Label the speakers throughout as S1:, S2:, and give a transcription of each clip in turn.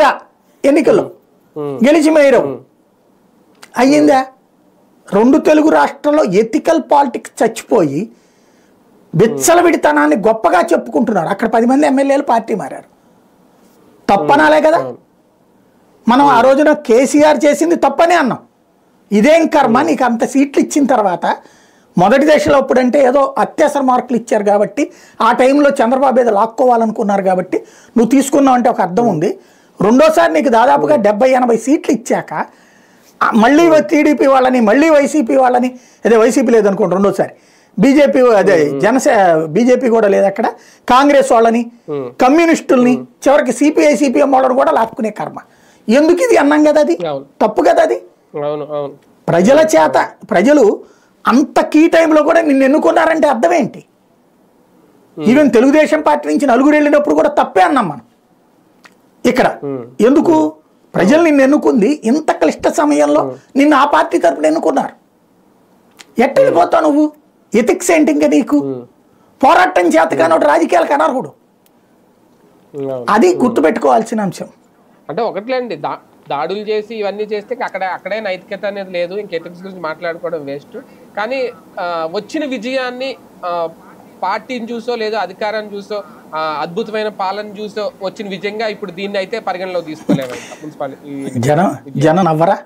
S1: గెలిచిరా ఎన్నికల్లో, గెలిచి మేయరు అయ్యిందా? 2 తెలుగు రాష్ట్రాల్లో ఎథికల్ పాలిటిక్స్ చచ్చిపోయి విచ్చలవిడితనాన్ని గొప్పగా చెప్పుకుంటున్నారు. అక్కడ 10 మంది ఎమ్మెల్యేలు పార్టీ మారారు. తప్పనాలే కదా. మనం ఆ రోజున కేసీఆర్ చేసింది తప్పనే అన్నాం. ఇదేం కర్మ, నీకు అంత సీట్లు ఇచ్చిన తర్వాత మొదటి దశలో ఇప్పుడంటే ఏదో అత్యవసర మార్కులు ఇచ్చారు కాబట్టి ఆ టైంలో చంద్రబాబు ఏదో లాక్కోవాలనుకున్నారు కాబట్టి నువ్వు తీసుకున్నావు అంటే ఒక అర్థం ఉంది. రెండోసారి నీకు దాదాపుగా 70-80 సీట్లు ఇచ్చాక మళ్ళీ టీడీపీ వాళ్ళని, మళ్ళీ వైసీపీ వాళ్ళని, అదే వైసీపీ లేదనుకోండి రెండోసారి, బీజేపీ అదే బీజేపీ కూడా లేదు అక్కడ, కాంగ్రెస్ వాళ్ళని, కమ్యూనిస్టుల్ని, చివరికి సిపిఐ సిపిఎం వాళ్ళని కూడా లాక్కునే కర్మ. ఎందుకు ఇది అన్నాం కదా, అది తప్పు కదా. అది ప్రజల చేత, ప్రజలు అంత కీ టైంలో కూడా నిన్ను ఎన్నుకున్నారంటే అర్థం ఏంటి? ఈవెన్ తెలుగుదేశం పార్టీ నుంచి 4 వెళ్ళినప్పుడు కూడా తప్పే అన్నాం మనం ఇక్కడ. ఎందుకు? ప్రజలు నిన్ను ఎన్నుకుంది ఇంత క్లిష్ట సమయంలో, నిన్ను ఆ పార్టీ తరపున ఎన్నుకున్నారు. ఎట్టెళ్ళిపోతావు నువ్వు? ఎథిక్స్ ఏంటి ఇంకా నీకు? పోరాటం చేత కానోడు రాజకీయాలకు అనర్హుడు. అది గుర్తుపెట్టుకోవాల్సిన అంశం.
S2: అంటే ఒకట్లేండి, దాడులు చేసి ఇవన్నీ చేస్తే అక్కడే నైతికత అనేది లేదు, ఇంక ఎథిక్స్ గురించి మాట్లాడుకోవడం వేస్ట్. కానీ వచ్చిన విజయాన్ని పార్టీని చూసో లేదా అధికారాన్ని చూసో అద్భుతమైన పాలన చూసో వచ్చిన విజయంగా ఇప్పుడు దీన్ని అయితే పరిగణలో తీసుకోలేము. మున్సిపాలిటీ
S1: జనం నవ్వరా?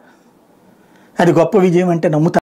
S1: అది గొప్ప విజయం అంటే నమ్ముతారు.